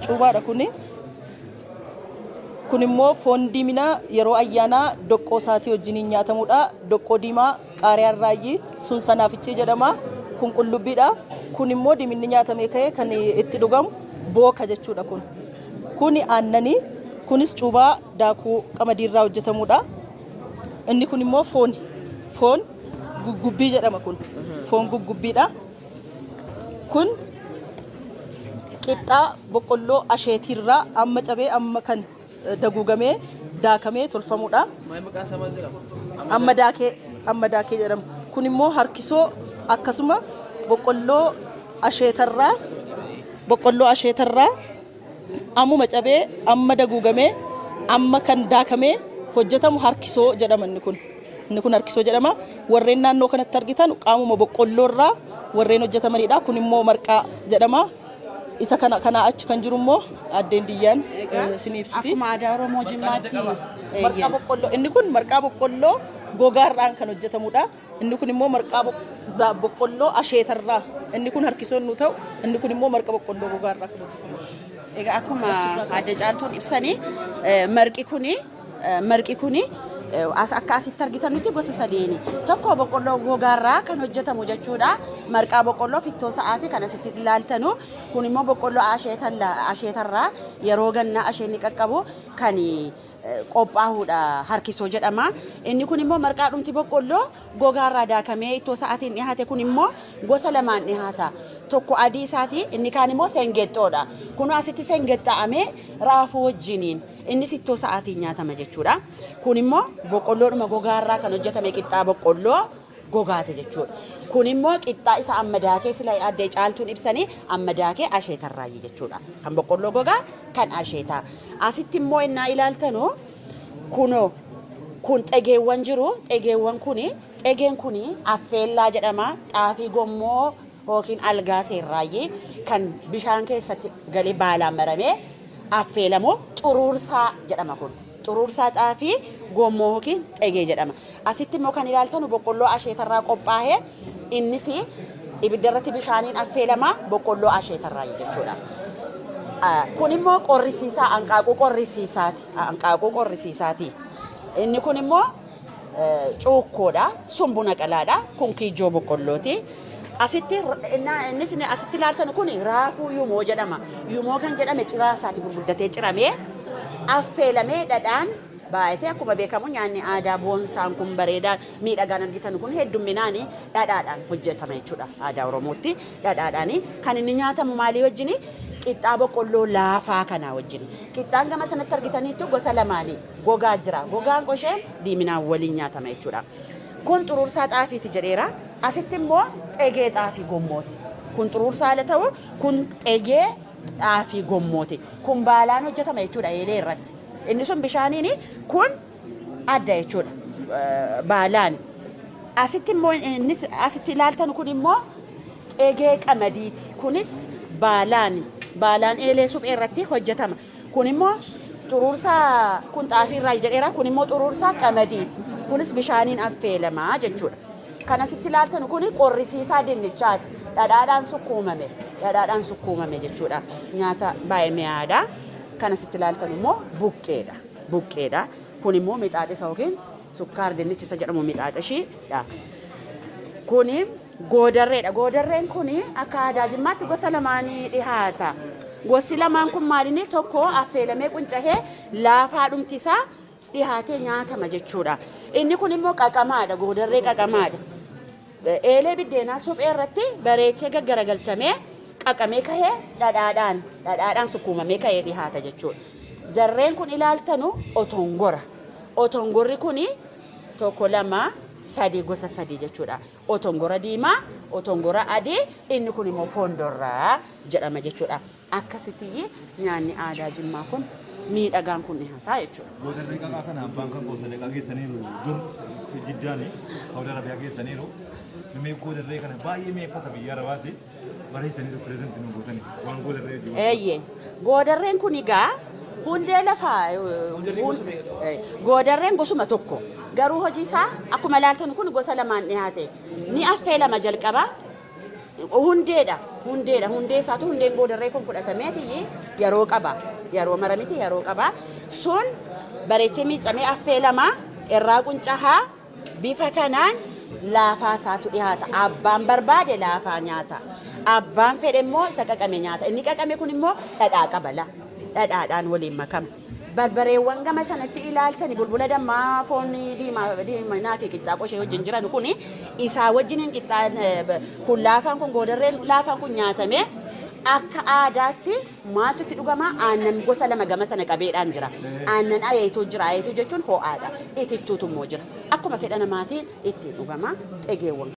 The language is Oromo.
cuubaadha kuni. Kun immoo foon diiminaa yeroo ayyaanaa doqqoo isaatii wajjin nyaatamudha. Doqqoo diimaa qaariyaan raayyi sun sanaafichee jedhama. Kun qullubbiidha. Kun immoo diiminni nyaatamee ka'ee kan itti dhugamu booka jechuudha kun. Kuni aannanii kunis cuubaa daakuu qamadiirraa hojjetamudha. Inni kun immoo foon guggubbii jedhama kun. Foon guggubbiidha. Kun qixxaa boqqolloo asheetiirraa amma cabee amma kan daguugamee daakamee tolfamudha. Amma daakee jedhama. Kun immoo harkisoo akkasuma boqqolloo asheetarraa ammuma cabee amma daguugamee amma kan daakamee hojjetamu harkisoo jedhama inni kun. Inni kun harkisoo jedhama. Warreen naannoo kanatti argitan qaamuma boqqolloorraa warreen hojjetamanidha. Kun immoo marqaa jedhama. Isa kana achi kan jiru immoo addeen diyyaan siniibsiti. Akkuma aadaa Oromoo Jimmaatti marqaa boqqolloo. Inni kun marqaa boqqolloo gogaarraan kan hojjetamudha. Inni kun immoo marqaa boqqolloo asheetarraa. Inni kun harkisoon nu ta'u, inni kun immoo marqa boqqolloo gogaarraa kan hojjetamudha. Egaa akkuma adda caaltuun ibsanii marqi kuni akka asitti argitan nuti gosa sadiini. Tokko boqqolloo gogaarraa kan hojjetamu jechuudha. Marqaa boqqolloo fittoo sa'aatii kan asitti ilaaltanu. Kun immoo boqqolloo asheetarraa yeroo gannaa asheenni qaqqabu kan qophaa'uudha harkisoo jedhama. Inni kun immoo marqaa dhumti boqqolloo gogaarraa daakamee ittoo sa'aatiin dhiyaate kun immoo gosa lamaan dhiyaata. Tokko adii isaati inni kaan immoo sengexxoodha. Kun asitti sengexxa'amee raafuu wajjiniin innis ittoo sa'aatiin nyaatama jechuudha. Kun immoo boqqolloodhuma gogaarraa kan hojjetame qixxaa boqqolloo gogaate jechuudha. Kun immoo qixxaa isa amma daakee sila adda caaltuun ibsanii amma daakee asheetarraayi jechuudha. Kan boqqolloo gogaa kan asheetaa. Asitti immoo innaa ilaaltanu kun xegeewwan jiru. Xegeen kuni affeellaa jedhama. Xaafii gommoo yookiin algaa seerraayi kan bishaan keessatti galee baalaan maramee affeelamu xuruursaa jedhama kun. Xuruursaa xaafii gommoo yookiin xegee jedhama. Asitti immoo kan ilaaltanu boqqolloo asheetarraa qophaa'ee innis ibiddarratti bishaaniin affeelama boqqolloo asheetarraayi jechuudha. Kun immoo qorrisiisaa hanqaaquu qorrisiisaati. Inni kun immoo cuukkoodha. Sumbuna qalaadha. Kun kiijoo boqqollooti. Innis asitti ilaaltan kun raafuu yumoo jedhama. Yumoo kan jedhame ciraa isaati gurguddatee ciramee affeelamee dhadhaan baay'atee akkuma beekamu nyaanni aadaa boonsaan kun bareedaan miidhagaan argitan kun heddumminaan dhadhaadhaan hojjetama jechuudha. Aadaa Oromootti dhadhaadhaan kan inni nyaatamu maalii wajjini? Qixxaa boqqolloo laafaa kanaa wajjini. Qixxaan gama sanatti argitaniitu gosa lamaanii gogaa jira. Gogaan qosheen diiminaan waliin nyaatama jechuudha. Kun xuruursaa xaafiiti jedheera. Asitti immoo xegee xaafii gommooti. Kun xuruursaa ala ta'u kun xegee xaafii gommooti. Kun baalaan hojjetama jechuudha eelee irratti. Inni sun bishaaniin kun adda jechuudha. Baalaan. Asitti immoo innis asitti ilaaltan kun immoo xegee qamadiiti. Kunis baalaan eelee suphee irratti hojjetama. Kun immoo xuruursaa kun xaafii irraa jedheera. Kun immoo xuruursaa qamadiiti. Kunis bishaaniin affeelamaa jechuudha. Kan asitti ilaaltan kun qorrisiisaa dinnichaati. Dhadhaadhaan sukkuumame jechuudha. Nyaata baay'ee mi'aadha. Kan asitti ilaaltan immoo buqqeedha. Kun immoo mixaaxisa yookiin sukkaar dinnichisa jedhamu mixaaxishiidha. Kuni goodarreedha. Goodarreen kun akka aadaa Jimmaatti gosa lamaanii dhihaata. Gosi lamaan kun maalinni tokko affeelamee quncahee laafaa dhumtisaa dhihaatee nyaatama jechuudha. Inni kun immoo qaqamaadha. Goodarree qaqamaadha. Eelee biddeenaa suphee irratti bareechee gaggaragalchamee qaqamee kahee dhadhaadhaan sukkuumamee kahee dhihaata jechuudha. Jarreen kun ilaaltanu otongora. Otongorri kun tokko lama sadii gosa sadii jechuudha. Otongora diimaa, otongora adii, inni kun immoo foondorraa jedhama jechuudha. Akkasitti nyaanni aadaa Jimmaa kun miidhagaan kun dhihaataa jechuudha. Goodarree qaqaa kana abbaan kan gosa geessaniiru dur jiddaani Saudi Arabiyaa geessaniiru. Namni goodarree kana baay'ee mi'eeffata biyya Arabaati. Bareechitanii pireezenti nu gootanii waan goodarree jiru. Eeyyee. Goodarreen kun egaa hundee lafaa goodarreen gosuma tokko. Garuu hojii isaa akkuma ilaaltan kun gosa lamaan dhiyaate. Ni affeelama jalqaba. hundee isaatu hundeen goodarree kun fudhatameeti yeroo qaba yeroo maramiti yeroo qaba sun bareechee miicamee affeelama irraa quncahaa bifa kanaan laafaa isaatu dhiyaata abbaan barbaade laafaa nyaata abbaan fedhe immoo isa qaqame nyaata inni qaqame kun immoo dhadhaa qabala dhadhaadhaan waliin makama barbareewwan gama sanatti ilaaltani bulbula dammaa foon diimaa fi qixxaa qoshee wajjin jiran kun isaa wajjin qixxaan kun laafaan kun goodarreen laafaan kun nyaatame akka aadaatti maaltu itti dhugama aannan gosa lama gama sana qabeedhaan jira aannan ayeetuu jira ayeetuu jechuun ho'aadha itittuutu immoo jira akkuma fedha namaatiin itti dhugama xegeewwan